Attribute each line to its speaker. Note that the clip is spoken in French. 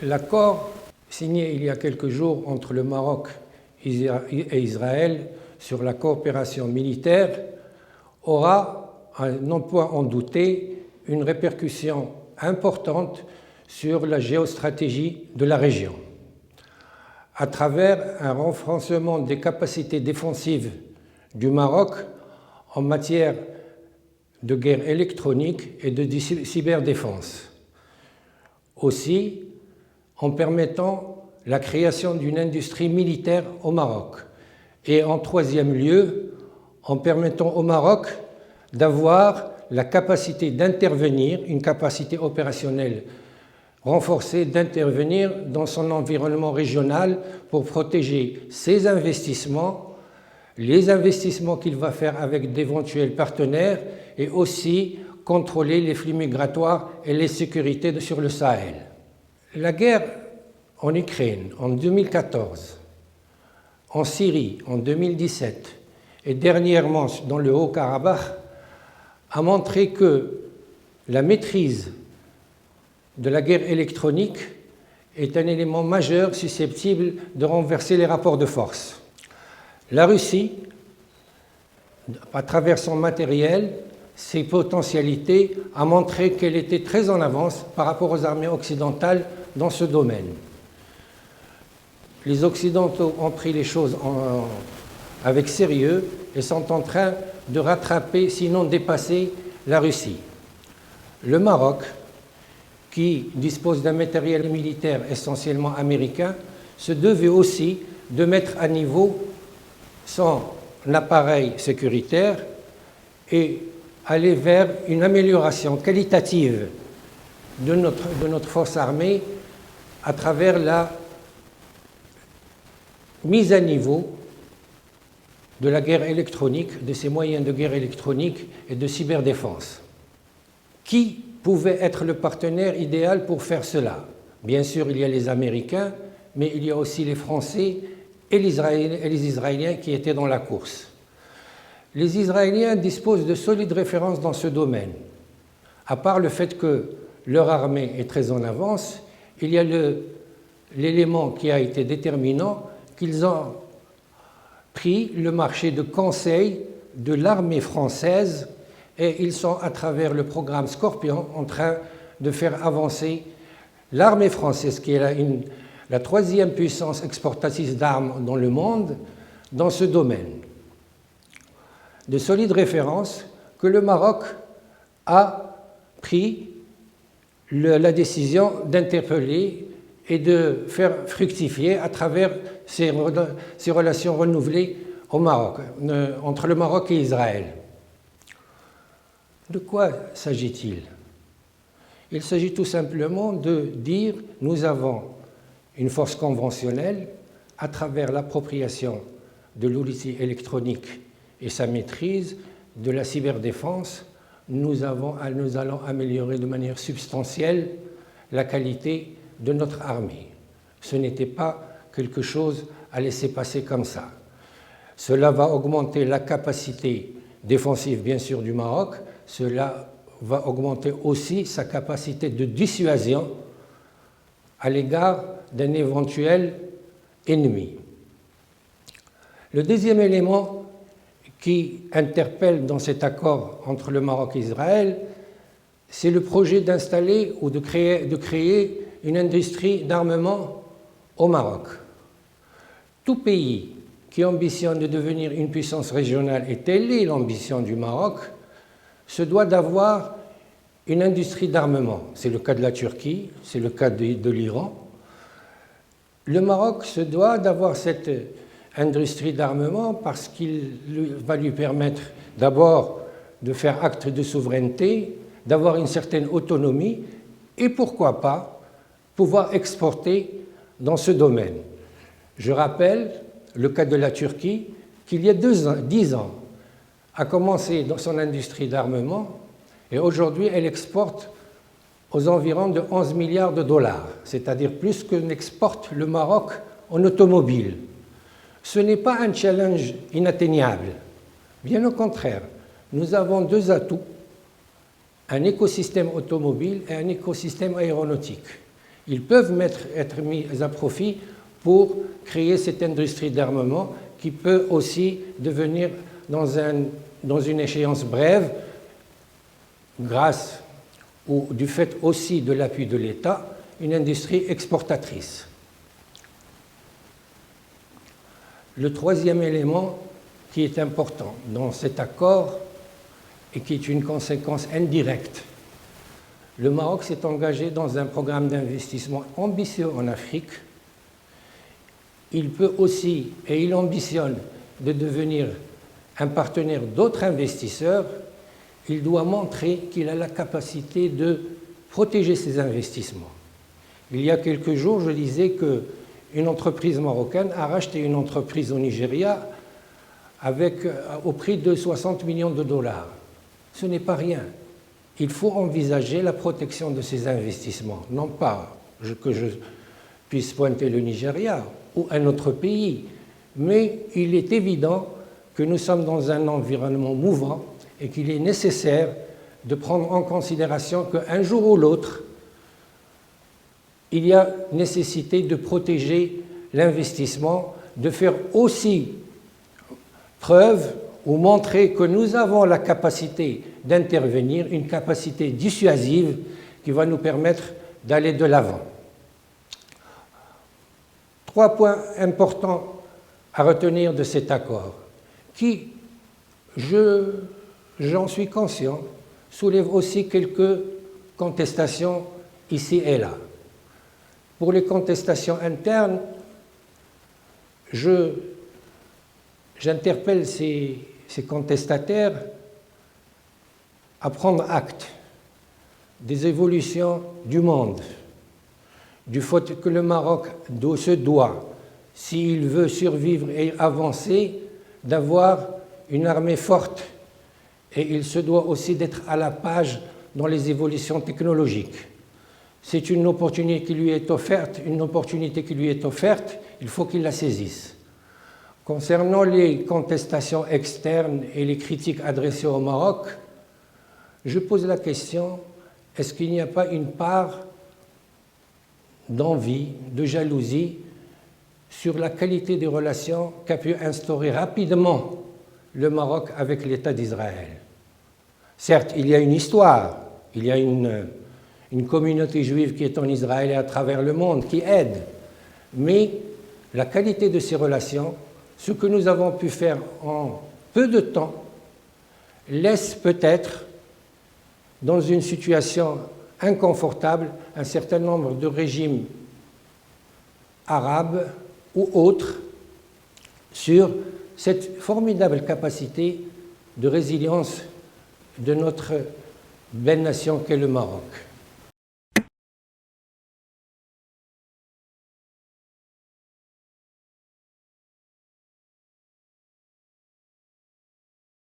Speaker 1: L'accord signé il y a quelques jours entre le Maroc et Israël sur la coopération militaire aura, à n'en point en douter, une répercussion importante sur la géostratégie de la région. À travers un renforcement des capacités défensives du Maroc en matière de guerre électronique et de cyberdéfense. Aussi, en permettant la création d'une industrie militaire au Maroc. Et en troisième lieu, en permettant au Maroc d'avoir la capacité d'intervenir, une capacité opérationnelle renforcée d'intervenir dans son environnement régional pour protéger ses investissements, les investissements qu'il va faire avec d'éventuels partenaires et aussi contrôler les flux migratoires et les sécurités sur le Sahel. La guerre en Ukraine en 2014, en Syrie en 2017 et dernièrement dans le Haut-Karabakh a montré que la maîtrise de la guerre électronique est un élément majeur susceptible de renverser les rapports de force. La Russie, à travers son matériel, ses potentialités, a montré qu'elle était très en avance par rapport aux armées occidentales dans ce domaine. Les Occidentaux ont pris les choses avec sérieux et sont en train de rattraper, sinon dépasser, la Russie. Le Maroc, qui dispose d'un matériel militaire essentiellement américain, se devait aussi de mettre à niveau son appareil sécuritaire et aller vers une amélioration qualitative de notre force armée à travers la mise à niveau de la guerre électronique, de ces moyens de guerre électronique et de cyberdéfense. Qui pouvait être le partenaire idéal pour faire cela? Bien sûr, il y a les Américains, mais il y a aussi les Français et les Israéliens qui étaient dans la course. Les Israéliens disposent de solides références dans ce domaine. À part le fait que leur armée est très en avance, il y a l'élément qui a été déterminant, qu'ils ont pris le marché de conseil de l'armée française et ils sont, à travers le programme Scorpion, en train de faire avancer l'armée française, qui est la troisième puissance exportatrice d'armes dans le monde, dans ce domaine. De solides références que le Maroc a pris la décision d'interpeller et de faire fructifier à travers ces relations renouvelées au Maroc, entre le Maroc et Israël. De quoi s'agit-il? Il s'agit tout simplement de dire nous avons une force conventionnelle à travers l'appropriation de l'outil électronique et sa maîtrise, de la cyberdéfense, nous allons améliorer de manière substantielle la qualité de notre armée. Ce n'était pas quelque chose à laisser passer comme ça. Cela va augmenter la capacité défensive, bien sûr, du Maroc. Cela va augmenter aussi sa capacité de dissuasion à l'égard d'un éventuel ennemi. Le deuxième élément qui interpelle dans cet accord entre le Maroc et Israël, c'est le projet d'installer ou de créer une industrie d'armement au Maroc. Tout pays qui ambitionne de devenir une puissance régionale, et telle est l'ambition du Maroc, se doit d'avoir une industrie d'armement. C'est le cas de la Turquie, c'est le cas de l'Iran. Le Maroc se doit d'avoir cette industrie d'armement parce qu'il va lui permettre d'abord de faire acte de souveraineté, d'avoir une certaine autonomie et pourquoi pas pouvoir exporter dans ce domaine. Je rappelle le cas de la Turquie qu'il y a 10 ans a commencé dans son industrie d'armement et aujourd'hui elle exporte aux environs de 11 milliards de dollars, c'est-à-dire plus que n'exporte le Maroc en automobile. Ce n'est pas un challenge inatteignable. Bien au contraire, nous avons deux atouts, un écosystème automobile et un écosystème aéronautique, Ils peuvent être mis à profit pour créer cette industrie d'armement qui peut aussi devenir, dans une échéance brève, grâce ou du fait aussi de l'appui de l'État, une industrie exportatrice. Le troisième élément qui est important dans cet accord et qui est une conséquence indirecte, le Maroc s'est engagé dans un programme d'investissement ambitieux en Afrique. Il peut aussi, et il ambitionne, de devenir un partenaire d'autres investisseurs. Il doit montrer qu'il a la capacité de protéger ses investissements. Il y a quelques jours, je disais qu'une entreprise marocaine a racheté une entreprise au Nigeria au prix de 60 millions de dollars. Ce n'est pas rien. Il faut envisager la protection de ces investissements. Non pas que je puisse pointer le Nigeria ou un autre pays, mais il est évident que nous sommes dans un environnement mouvant et qu'il est nécessaire de prendre en considération qu'un jour ou l'autre, il y a nécessité de protéger l'investissement, de faire aussi preuve ou montrer que nous avons la capacité d'intervenir, une capacité dissuasive qui va nous permettre d'aller de l'avant. 3 points importants à retenir de cet accord, qui, j'en suis conscient, soulève aussi quelques contestations ici et là. Pour les contestations internes, j'interpelle ces contestataires à prendre acte des évolutions du monde, du fait que le Maroc se doit, s'il veut survivre et avancer, d'avoir une armée forte. Et il se doit aussi d'être à la page dans les évolutions technologiques. C'est une opportunité qui lui est offerte, il faut qu'il la saisisse. Concernant les contestations externes et les critiques adressées au Maroc, je pose la question, est-ce qu'il n'y a pas une part d'envie, de jalousie sur la qualité des relations qu'a pu instaurer rapidement le Maroc avec l'État d'Israël? Certes, il y a une histoire, il y a une communauté juive qui est en Israël et à travers le monde qui aide, mais la qualité de ces relations, ce que nous avons pu faire en peu de temps, laisse peut-être dans une situation inconfortable un certain nombre de régimes arabes ou autres sur cette formidable capacité de résilience de notre belle nation qu'est le Maroc.